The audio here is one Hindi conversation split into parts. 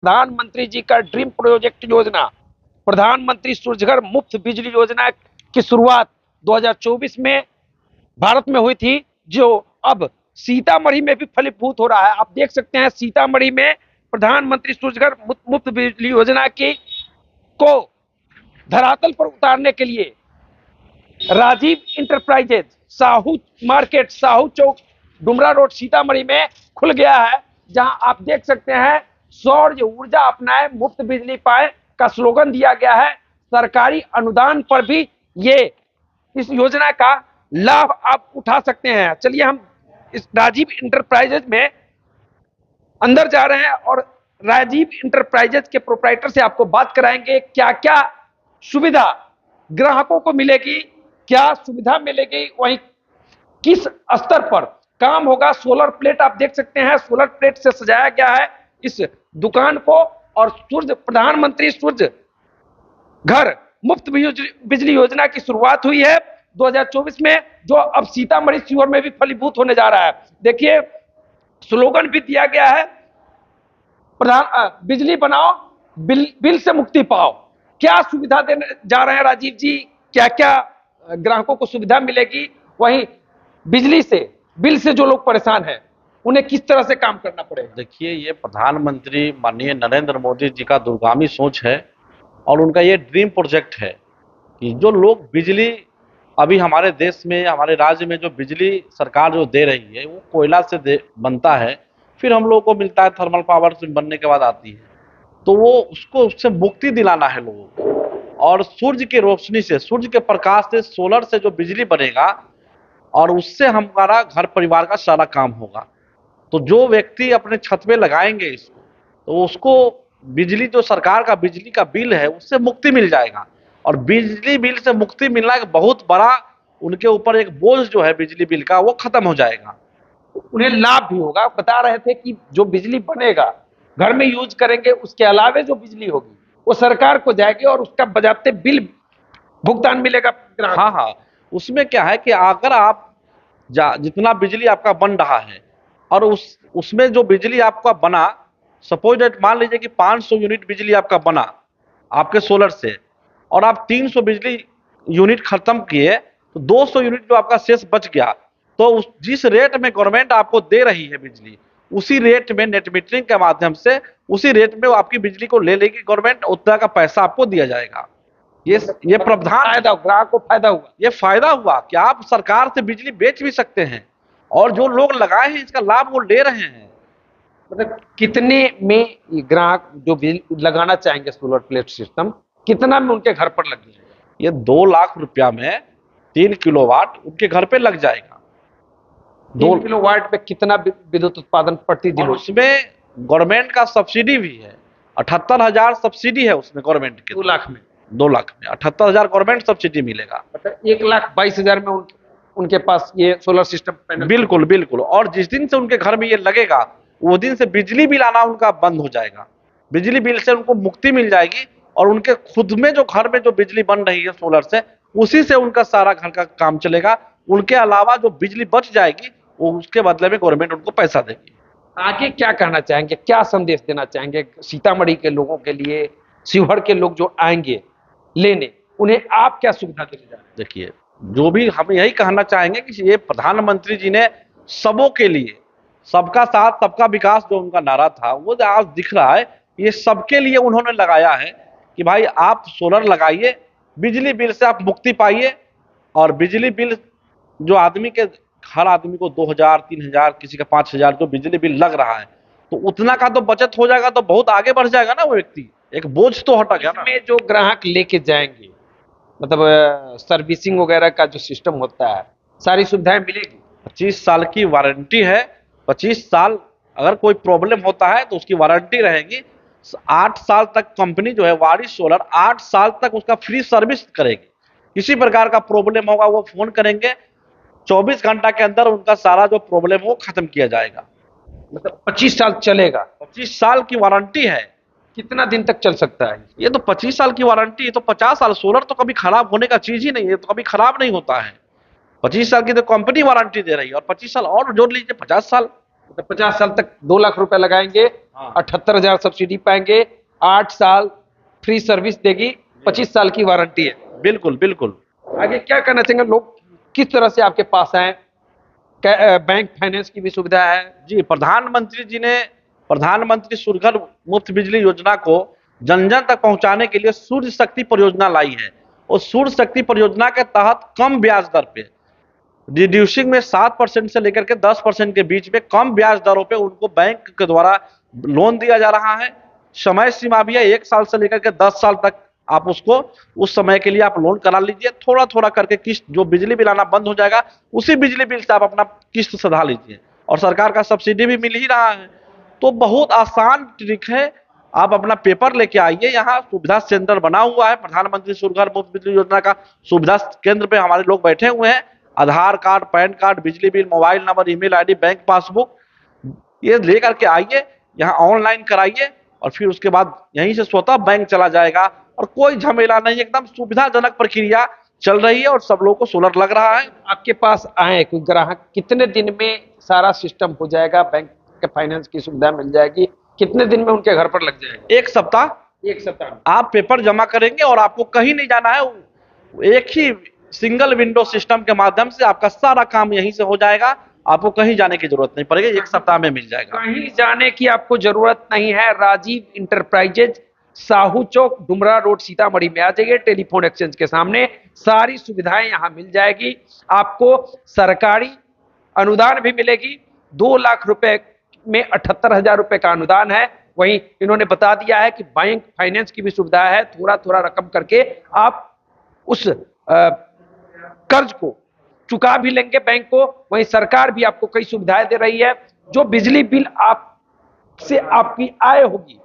प्रधानमंत्री जी का ड्रीम प्रोजेक्ट योजना प्रधानमंत्री सूर्यघर मुफ्त बिजली योजना की शुरुआत 2024 में भारत में हुई थी, जो अब सीतामढ़ी में भी फलीभूत हो रहा है। आप देख सकते हैं सीतामढ़ी में प्रधानमंत्री सूर्यघर मुफ्त बिजली योजना की को धरातल पर उतारने के लिए राजीव इंटरप्राइजेज साहू मार्केट, साहू चौक, डुमरा रोड, सीतामढ़ी में खुल गया है, जहां आप देख सकते हैं सौर ऊर्जा अपनाए मुफ्त बिजली पाए का स्लोगन दिया गया है। सरकारी अनुदान पर भी ये इस योजना का लाभ आप उठा सकते हैं। चलिए हम इस राजीव इंटरप्राइजेज में अंदर जा रहे हैं और राजीव इंटरप्राइजेज के प्रोप्राइटर से आपको बात कराएंगे क्या क्या सुविधा ग्राहकों को मिलेगी, क्या सुविधा मिलेगी, वहीं किस स्तर पर काम होगा। सोलर प्लेट आप देख सकते हैं, सोलर प्लेट से सजाया गया है इस दुकान को। और सूर्य प्रधानमंत्री सूर्य घर मुफ्त बिजली योजना की शुरुआत हुई है 2024 में, जो अब सीतामढ़ी सीवर में भी फलीभूत होने जा रहा है। देखिए स्लोगन भी दिया गया है, बिजली बनाओ बिल से मुक्ति पाओ। क्या सुविधा देने जा रहे हैं राजीव जी, क्या क्या ग्राहकों को सुविधा मिलेगी, वहीं बिजली से बिल से जो लोग परेशान हैं उन्हें किस तरह से काम करना पड़ेगा। देखिए, ये प्रधानमंत्री माननीय नरेंद्र मोदी जी का दूरगामी सोच है और उनका ये ड्रीम प्रोजेक्ट है कि जो लोग बिजली अभी हमारे देश में, हमारे राज्य में जो बिजली सरकार जो दे रही है वो कोयला से बनता है, फिर हम लोगों को मिलता है थर्मल पावर से बनने के बाद आती है, तो वो उससे मुक्ति दिलाना है लोगों को। और सूर्य की रोशनी से, सूर्य के प्रकाश से, सोलर से जो बिजली बनेगा और उससे हमारा घर परिवार का सारा काम होगा। तो जो व्यक्ति अपने छत पे लगाएंगे इसको, तो उसको बिजली, जो सरकार का बिजली का बिल है उससे मुक्ति मिल जाएगा। और बिजली बिल से मुक्ति मिलना एक बहुत बड़ा उनके ऊपर एक बोझ जो है बिजली बिल का, वो खत्म हो जाएगा। उन्हें लाभ भी होगा। बता रहे थे कि जो बिजली बनेगा घर में यूज करेंगे, उसके अलावे जो बिजली होगी वो सरकार को जाएगी और उसका बजाते बिल भुगतान मिलेगा। हाँ हाँ, उसमें क्या है कि अगर आप जितना बिजली आपका बन रहा है और उसमें जो बिजली आपका बना, सपोज डेट मान लीजिए कि 500 यूनिट बिजली आपका बना आपके सोलर से, और आप 300 बिजली यूनिट खत्म किए, तो 200 यूनिट जो आपका शेष बच गया, तो जिस रेट में गवर्नमेंट आपको दे रही है बिजली, उसी रेट में नेट मीटरिंग के माध्यम से उसी रेट में वो आपकी बिजली को ले लेगी गवर्नमेंट, उतना का पैसा आपको दिया जाएगा। ये प्रावधान फायदा, ग्राहक को फायदा हुआ। ये फायदा हुआ कि आप सरकार से बिजली बेच भी सकते हैं और जो लोग लगाए हैं इसका लाभ वो ले रहे हैं। मतलब कितने में ग्राहक जो बिजली लगाना चाहेंगे सोलर प्लेट सिस्टम, कितना में उनके घर पर लग जाएगा? ये 2 लाख रुपया में 3 किलोवाट उनके घर पे लग जाएगा। 2 किलोवाट पे कितना विद्युत उत्पादन प्रतिदिन? उसमें गवर्नमेंट का सब्सिडी भी है, 78,000 सब्सिडी है उसमें गवर्नमेंट के। 2 लाख में 2 लाख में 78,000 गवर्नमेंट सब्सिडी मिलेगा। मतलब 1,22,000 में उनके पास ये सोलर सिस्टम पैनल। बिल्कुल बिल्कुल। और जिस दिन से उनके घर में ये लगेगा वो दिन से बिजली बिल आना उनका बंद हो जाएगा, बिजली बिल से उनको मुक्ति मिल जाएगी और उनके खुद में जो घर में जो बिजली बन रही है सोलर से, उसी से उनका सारा घर का काम चलेगा। उनके अलावा जो बिजली बच जाएगी वो उसके बदले में गवर्नमेंट उनको पैसा देगी। आगे क्या कहना चाहेंगे, क्या संदेश देना चाहेंगे सीतामढ़ी के लोगों के लिए, शिवहर के लोग जो आएंगे लेने, उन्हें आप क्या सुविधा देने जा रहे हैं? देखिए, जो भी हम यही कहना चाहेंगे कि ये प्रधानमंत्री जी ने सबों के लिए, सबका साथ सबका विकास जो उनका नारा था वो आज दिख रहा है। ये सबके लिए उन्होंने लगाया है कि भाई आप सोलर लगाइए, बिजली बिल से आप मुक्ति पाइए। और बिजली बिल जो आदमी के, हर आदमी को 2,000 3,000 किसी का 5,000 जो बिजली बिल लग रहा है, तो उतना का तो बचत हो जाएगा, तो बहुत आगे बढ़ जाएगा ना वो व्यक्ति, एक बोझ तो हटा गया ना। इसमें जो ग्राहक लेके जाएंगे, मतलब सर्विसिंग वगैरह का जो सिस्टम होता है, सारी सुविधाएं मिलेगी। 25 साल की वारंटी है, 25 साल अगर कोई प्रॉब्लम होता है तो उसकी वारंटी रहेगी। 8 साल तक कंपनी जो है वारिस सोलर 8 साल तक उसका फ्री सर्विस करेगी। किसी प्रकार का प्रॉब्लम होगा वो फोन करेंगे, 24 घंटा के अंदर उनका सारा जो प्रॉब्लम वो खत्म किया जाएगा। मतलब 25 साल चलेगा। 25 साल की वारंटी है। कितना दिन तक चल सकता है? ये तो 25 साल की वारंटी है, तो 50 साल। सोलर तो कभी खराब होने का चीज ही नहीं है, तो कभी खराब नहीं होता है। 25 साल की तो कंपनी वारंटी दे रही है और 25 साल और जोड़ लीजिए, 50 साल। तो 50 साल तक 2 लाख रुपए लगाएंगे, हाँ। 78,000 सब्सिडी पाएंगे, 8 साल फ्री सर्विस देगी, 25 साल की वारंटी है। बिल्कुल बिल्कुल। आगे क्या करना चाहेंगे लोग, किस तरह से आपके पास आए? बैंक फाइनेंस की भी सुविधा है। जी, प्रधानमंत्री जी ने प्रधानमंत्री सूर्यघर मुफ्त बिजली योजना को जन जन तक पहुंचाने के लिए सूर्य शक्ति परियोजना लाई है। और सूर्य शक्ति परियोजना के तहत कम ब्याज दर पे रिड्यूसिंग में 7% से लेकर के 10% के बीच में कम ब्याज दरों पे उनको बैंक के द्वारा लोन दिया जा रहा है। समय सीमा भी है, 1 साल से लेकर के 10 साल तक आप उसको उस समय के लिए आप लोन करा लीजिए। थोड़ा थोड़ा करके किस्त, जो बिजली बिल आना बंद हो जाएगा उसी बिजली बिल से आप अपना किस्त सधा लीजिए, और सरकार का सब्सिडी भी मिल ही रहा है। तो बहुत आसान ट्रिक है। आप अपना पेपर लेके आइए, यहाँ सुविधा सेंटर बना हुआ है। प्रधानमंत्री सूर्यघर मुफ्त बिजली योजना का सुविधा केंद्र पे हमारे लोग बैठे हुए हैं। आधार कार्ड, पैन कार्ड, बिजली bill, mobile number, email ID, bank passbook, ये लेकर के आइए, यहाँ ऑनलाइन कराइए, और फिर उसके बाद यहीं से स्वतः बैंक चला जाएगा, और कोई झमेला नहीं, एकदम सुविधाजनक प्रक्रिया चल रही है और सब लोगों को सोलर लग रहा है। आपके पास आए कोई ग्राहक, कितने दिन में सारा सिस्टम हो जाएगा? बैंक के फाइनेंस की सुविधा मिल जाएगी, कितने दिन में उनके घर पर लग जाएगा? 1 सप्ताह 1 सप्ताह में। आप पेपर जमा करेंगे और आपको कहीं नहीं जाना है। एक ही सिंगल विंडो सिस्टम के माध्यम से आपका सारा काम यहीं से हो जाएगा। आपको कहीं जाने की जरूरत नहीं पड़ेगी, 1 सप्ताह में मिल जाएगा। कहीं जाने की आपको जरूरत नहीं है। राजीव इंटरप्राइजेज, साहू चौक, डुमरा रोड, सीतामढ़ी में आ जाइए, टेलीफोन एक्सचेंज के सामने। सारी सुविधाएं यहां मिल जाएगी। आपको सरकारी अनुदान भी मिलेगी। 2 लाख रुपए में 78,000 रुपए का अनुदान है। वहीं इन्होंने बता दिया है कि बैंक फाइनेंस की भी सुविधा है। थोड़ा थोड़ा रकम करके आप उस कर्ज को चुका भी लेंगे बैंक को। वहीं सरकार भी आपको कई सुविधाएं दे रही है। जो बिजली बिल आपसे आपकी आय होगी,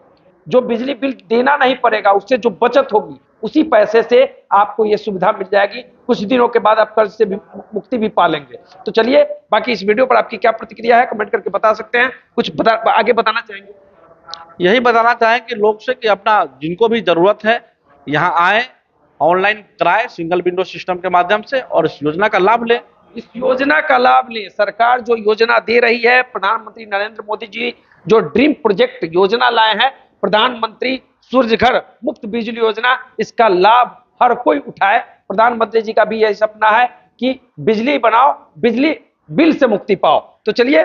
जो बिजली बिल देना नहीं पड़ेगा, उससे जो बचत होगी, उसी पैसे से आपको यह सुविधा मिल जाएगी। कुछ दिनों के बाद आप कर्ज से भी मुक्ति भी पा लेंगे। तो चलिए, बाकी इस वीडियो पर आपकी क्या प्रतिक्रिया है, कमेंट करके बता सकते हैं। कुछ आगे बताना चाहेंगे? यही बताना चाहें लोग से कि अपना जिनको भी जरूरत है यहाँ आए, ऑनलाइन कराए सिंगल विंडो सिस्टम के माध्यम से, और इस योजना का लाभ लें। इस योजना का लाभ लें। सरकार जो योजना दे रही है, प्रधानमंत्री नरेंद्र मोदी जी जो ड्रीम प्रोजेक्ट योजना लाए हैं, प्रधानमंत्री सूर्यघर मुफ्त बिजली योजना, इसका लाभ हर कोई उठाए। प्रधानमंत्री जी का भी यही सपना है कि बिजली बनाओ, बिजली बिल से मुक्ति पाओ। तो चलिए